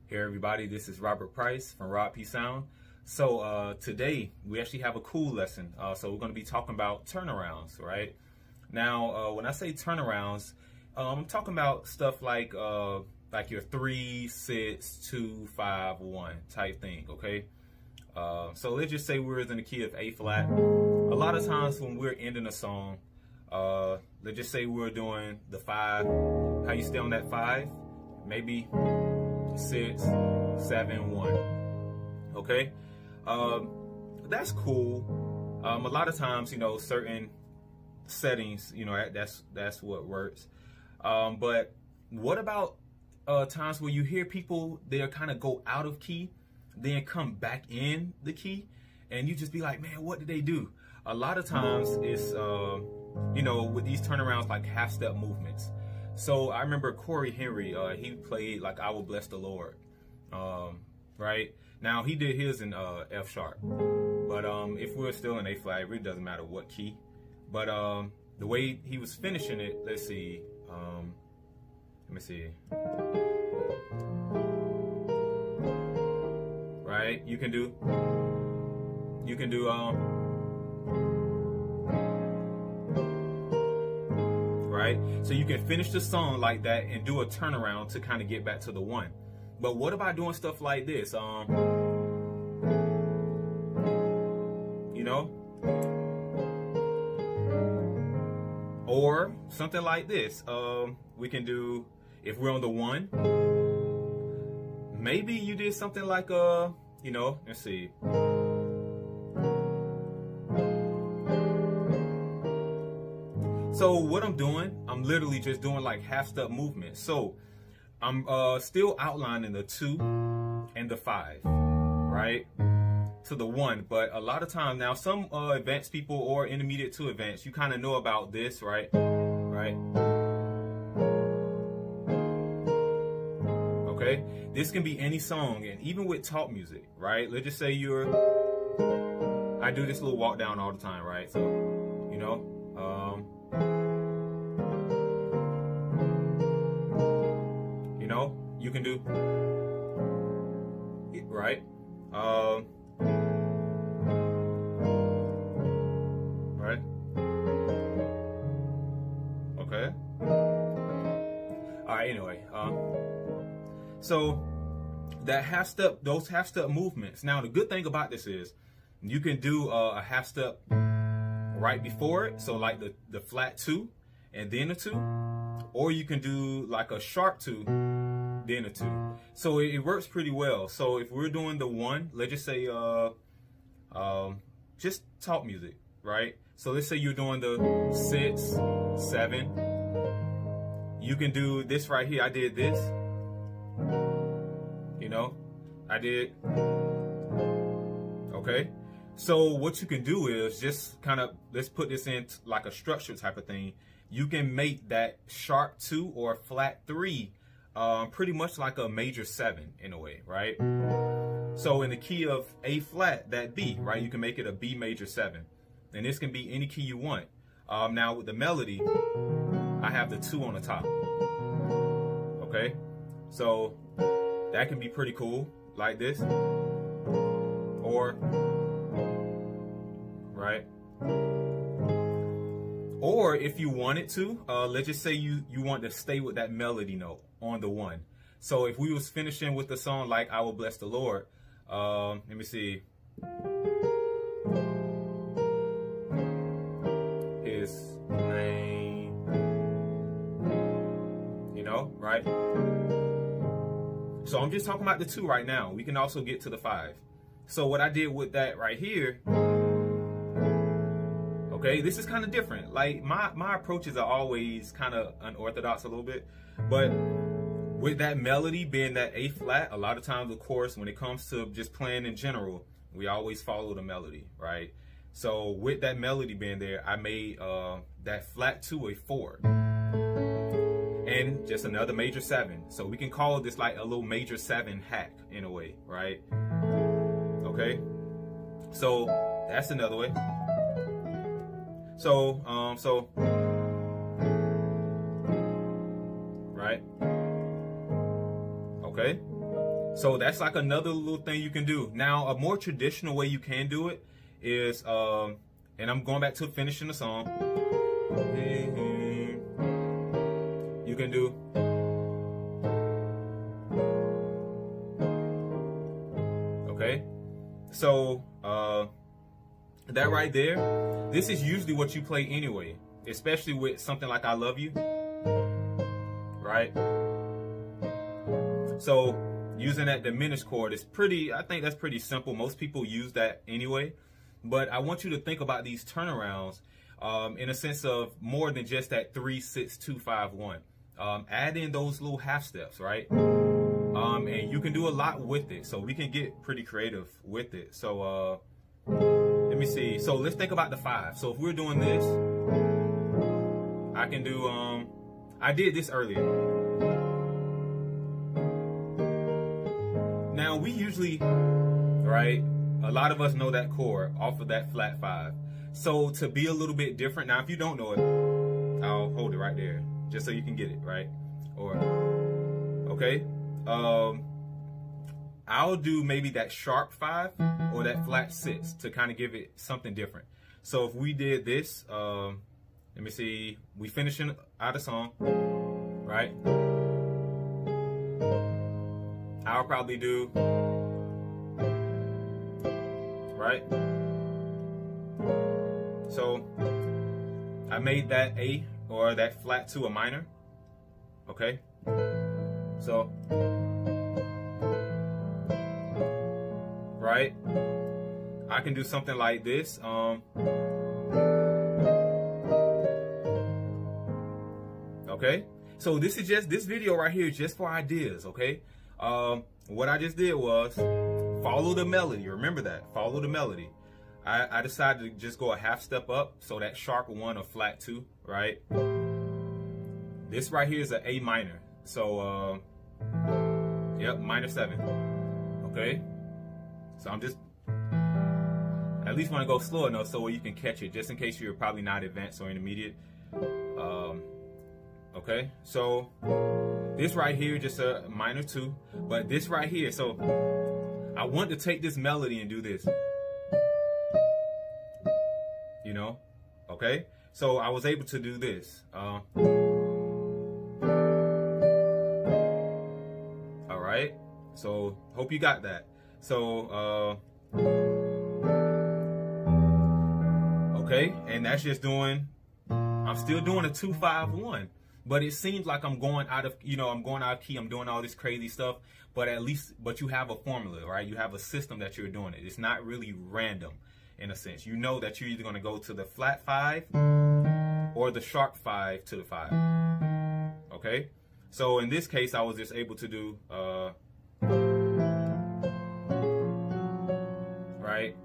Hey everybody, this is Robert Price from Rod P Sound. So today we actually have a cool lesson. So we're going to be talking about turnarounds, right? Now, when I say turnarounds, I'm talking about stuff like your 3, 6, 2, 5, 1 type thing, okay? So let's just say we're in the key of A flat. A lot of times when we're ending a song, let's just say we're doing the 5. How you stay on that 5? Maybe 6, 7, 1. Okay, that's cool. A lot of times, certain settings, that's what works. But what about times where you hear people, they'll kind of go out of key, then come back in the key, and you just be like, man, what did they do? A lot of times it's, with these turnarounds, like half-step movements. So I remember Corey Henry, he played like I Will Bless the Lord, right? Now he did his in F sharp, but if we're still in A flat, it really doesn't matter what key. But the way he was finishing it, let's see, let me see. Right, you can do right? So you can finish the song like that and do a turnaround to kind of get back to the 1. But what about doing stuff like this? Or something like this. We can do, if we're on the 1, maybe you did something like let's see. So what I'm doing, I'm literally just doing like half-step movements. So I'm still outlining the 2 and the 5, right, to the 1. But a lot of times now, some advanced people or intermediate to advanced, you kind of know about this, right? Okay, this can be any song, and even with talk music, right? Let's just say I do this little walk down all the time, right? So, you can do it, right? Right? Okay. All right, anyway, so that those half-step movements. Now, the good thing about this is you can do a half-step right before it, so like the flat 2 and then a 2, or you can do like a sharp 2 then a 2. So it works pretty well. So if we're doing the 1, let's just say just talk music, right? So let's say you're doing the 6, 7. You can do this right here. I did this. I did. Okay. So what you can do is just kind of, let's put this in like a structure type of thing. You can make that sharp 2 or flat 3 pretty much like a major 7 in a way, right? So in the key of A flat, that B, right? You can make it a B major 7. And this can be any key you want. Now with the melody, I have the 2 on the top. Okay? So that can be pretty cool, like this. Or, right? Or if you wanted to, let's just say you want to stay with that melody note on the 1. So if we was finishing with the song like I Will Bless the Lord, let me see. His name, right? So I'm just talking about the 2 right now. We can also get to the 5. So what I did with that right here, okay, this is kind of different. Like my approaches are always kind of unorthodox a little bit, but with that melody being that A flat, a lot of times, of course, when it comes to just playing in general, we always follow the melody, right? So with that melody being there, I made that flat 2 a 4, and just another major 7. So we can call this like a little major 7 hack in a way, right? Okay, so that's another way. So right? Okay. So that's like another little thing you can do. Now, a more traditional way you can do it is, and I'm going back to finishing the song. You can do. Okay. So, that right there, this is usually what you play anyway, especially with something like I Love You, right? So using that diminished chord is pretty, I think that's pretty simple. Most people use that anyway, but I want you to think about these turnarounds in a sense of more than just that 3, 6, 2, 5, 1. Add in those little half steps, right? And you can do a lot with it, so we can get pretty creative with it. So let me see. So let's think about the 5. So if we're doing this, I can do, I did this earlier. Now we usually, right, a lot of us know that chord off of that flat 5. So to be a little bit different, now if you don't know it, I'll hold it right there, just so you can get it, right? Or, okay. I'll do maybe that sharp 5 or that flat 6 to kind of give it something different. So if we did this, let me see, we finishing out the song, right? I'll probably do, right? So I made that A or that flat 2 a minor, okay? So, right? I can do something like this. Okay? So this is just, this video right here is just for ideas, okay? What I just did was follow the melody. Remember that, follow the melody. I decided to just go a half step up, so that sharp 1 or flat 2, right? This right here is an A minor. So, yep, minor 7, okay? So I'm just, at least want to go slow enough so you can catch it, just in case you're probably not advanced or intermediate. Okay, so this right here, just a minor 2, but this right here, so I want to take this melody and do this, you know, okay? So I was able to do this. All right, so hope you got that. So, okay, and that's just doing, I'm still doing a 2, 5, 1. But it seems like I'm going out of, you know, I'm going out of key, I'm doing all this crazy stuff, but at least, but you have a formula, right? You have a system that you're doing it. It's not really random in a sense. You know that you're either going to go to the flat 5 or the sharp 5 to the 5. Okay? So in this case, I was just able to do, right?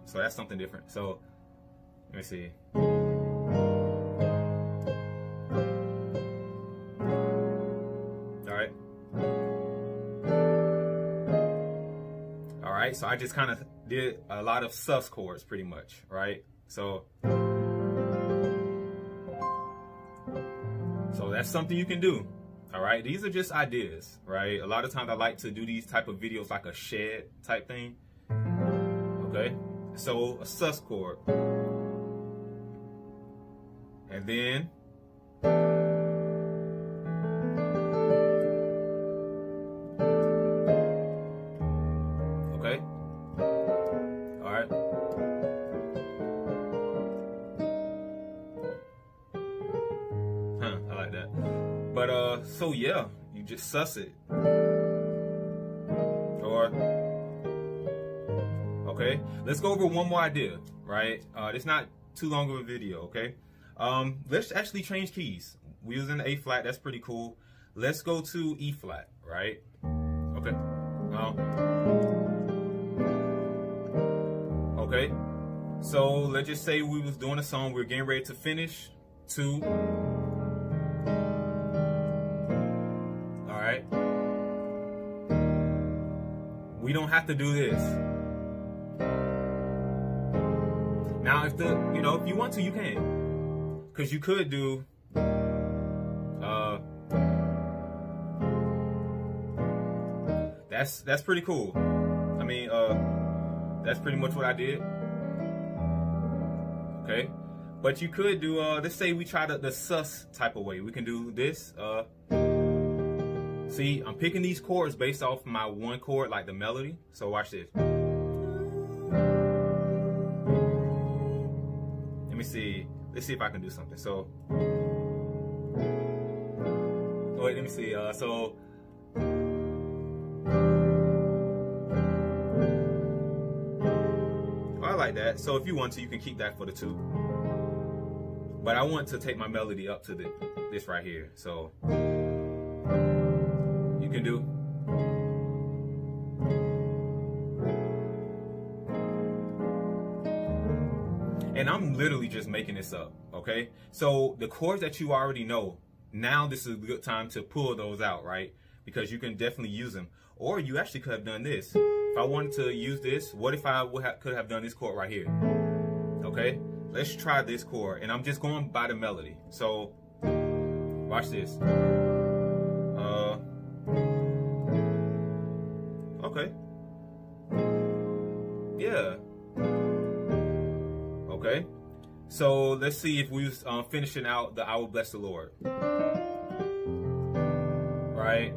So that's something different. So let me see. So I just kind of did a lot of sus chords pretty much, right? So that's something you can do, all right? These are just ideas, right? A lot of times I like to do these type of videos like a shed type thing, okay? So a sus chord. And then so yeah, you just sus it. Or, okay, let's go over one more idea, right? It's not too long of a video, okay? Let's actually change keys. We're using A flat, that's pretty cool. Let's go to E flat, right? Okay. Okay. So let's just say we was doing a song, we're getting ready to finish 2. We don't have to do this. Now, if you know, if you want to, you can, because you could do, that's pretty cool. I mean, that's pretty much what I did. Okay, but you could do, let's say we try the sus type of way. We can do this. See, I'm picking these chords based off my one chord, like the melody. So watch this. Let me see. Let's see if I can do something. So, wait, let me see. So. I like that. So if you want to, you can keep that for the 2. But I want to take my melody up to this right here. So you can do. And I'm literally just making this up, okay? So the chords that you already know, now this is a good time to pull those out, right? Because you can definitely use them. Or you actually could have done this. If I wanted to use this, what if I could have done this chord right here? Okay, let's try this chord, and I'm just going by the melody. So, watch this. Okay. Yeah. Okay. So let's see if we was finishing out the "I Will Bless the Lord." Right.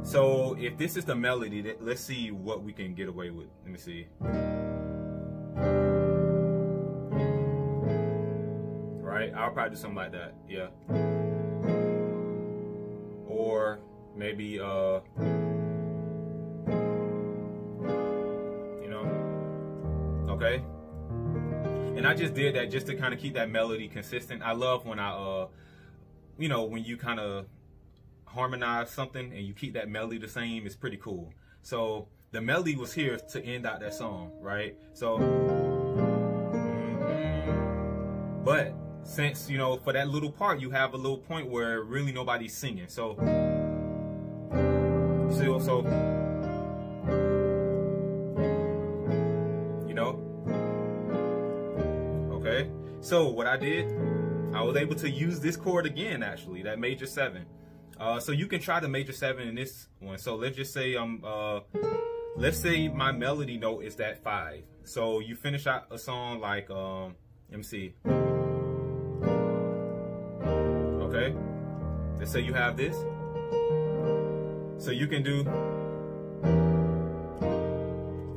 So if this is the melody, let's see what we can get away with. Let me see. Right, I'll probably do something like that. Yeah. Or maybe you know. Okay. And I just did that just to kind of keep that melody consistent. I love when I you know, when you kind of harmonize something and you keep that melody the same. It's pretty cool. So the melody was here to end out that song, right? So but since, you know, for that little part you have a little point where really nobody's singing. So you know. Okay, so what I did, I was able to use this chord again, actually, that major 7. So you can try the major 7 in this one. So let's just say let's say my melody note is that 5. So you finish out a song like let me see. Okay, let's say you have this. So you can do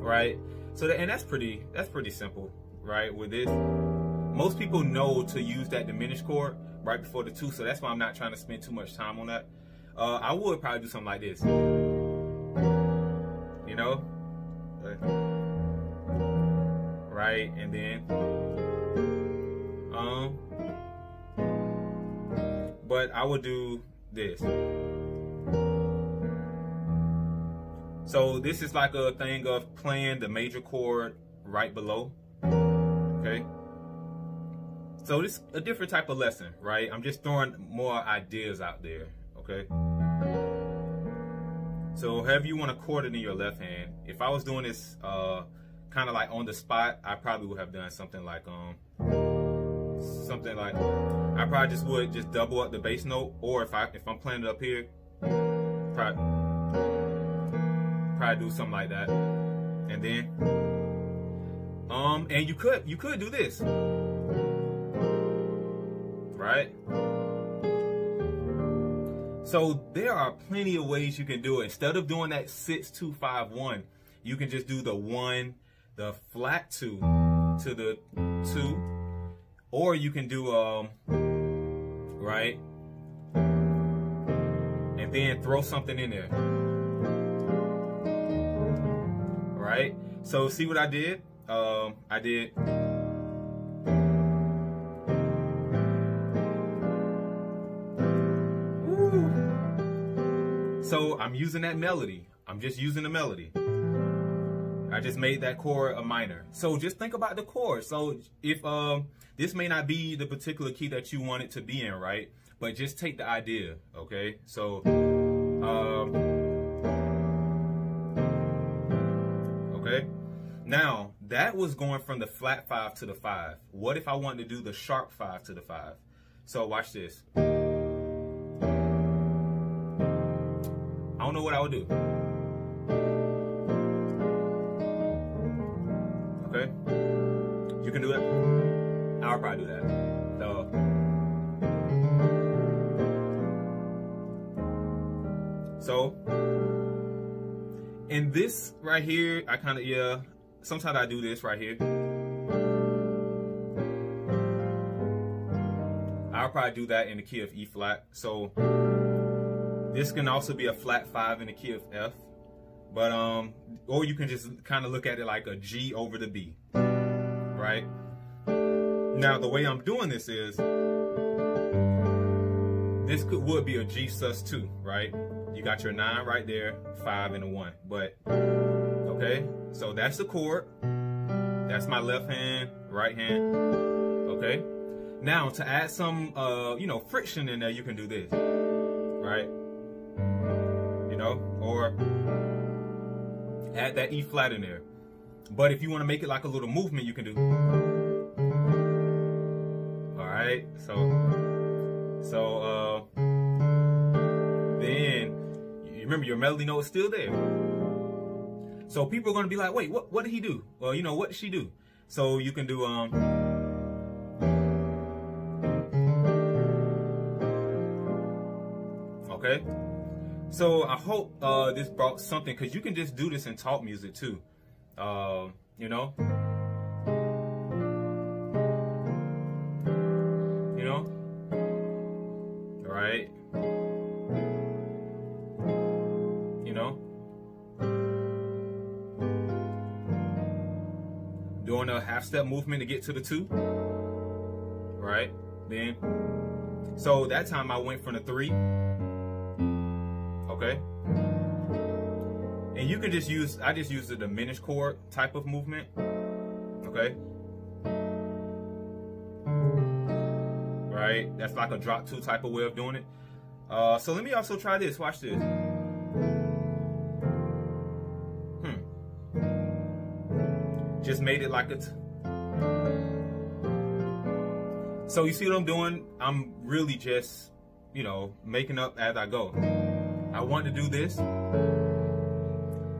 right. So and that's pretty simple, right? With this, most people know to use that diminished chord right before the 2, so that's why I'm not trying to spend too much time on that. I would probably do something like this, you know, right, and then but I would do this. So this is like a thing of playing the major chord right below. Okay. So this is a different type of lesson, right? I'm just throwing more ideas out there, okay? So however you want to chord it in your left hand. If I was doing this kind of like on the spot, I probably would have done something like I probably just would just double up the bass note, or if I'm playing it up here, probably do something like that. And then and you could do this. Right? So there are plenty of ways you can do it. Instead of doing that 6-2-5-1, you can just do the 1, the flat 2 to the 2, or you can do right, and then throw something in there. Right? So see what I did? I did. So I'm using that melody. I'm just using the melody. I just made that chord a minor. So just think about the chord. So if this may not be the particular key that you want it to be in, right? But just take the idea, okay? So okay. Now that was going from the flat 5 to the 5. What if I wanted to do the sharp 5 to the 5? So watch this. don't know what I would do. Okay, you can do it. I'll probably do that. So in this right here, I kind of, yeah, sometimes I do this right here. I'll probably do that in the key of E flat. So this can also be a flat 5 in the key of F, but or you can just kind of look at it like a G over the B, right? Now the way I'm doing this is, this would be a G sus2, right? You got your 9 right there, 5 and a 1, but okay, so that's the chord. That's my left hand, right hand. Okay, now to add some you know, friction in there, you can do this, right? You know, or add that E flat in there. But if you want to make it like a little movement, you can do. All right, so then you remember your melody note is still there. So people are going to be like, wait, what did he do? Well, you know, what did she do? So you can do okay. So I hope this brought something, because you can just do this in talk music too. You know? You know? All right. You know? Doing a half step movement to get to the 2. Right? Then. So that time I went from the 3. Okay. And you can just use, I just use the diminished chord type of movement. Okay. Right? That's like a drop 2 type of way of doing it. So let me also try this. Watch this. Just made it like a so you see what I'm doing? I'm really just, you know, making up as I go. I want to do this.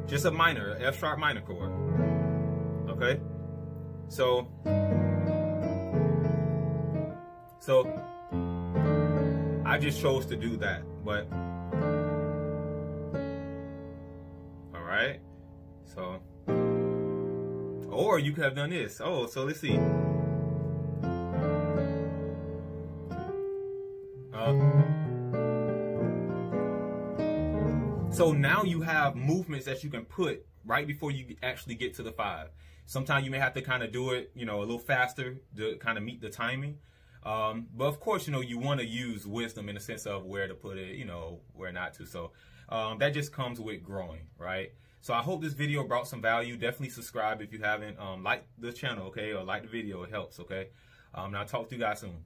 Just a minor, F sharp minor chord. Okay? So I just chose to do that, but all right. So, or you could have done this. Oh, so let's see. So now you have movements that you can put right before you actually get to the 5. Sometimes you may have to kind of do it, you know, a little faster to kind of meet the timing. But of course, you know, you want to use wisdom in the sense of where to put it, you know, where not to. So that just comes with growing, right? So I hope this video brought some value. Definitely subscribe if you haven't. Like the channel, okay, or like the video. It helps, okay? And I'll talk to you guys soon.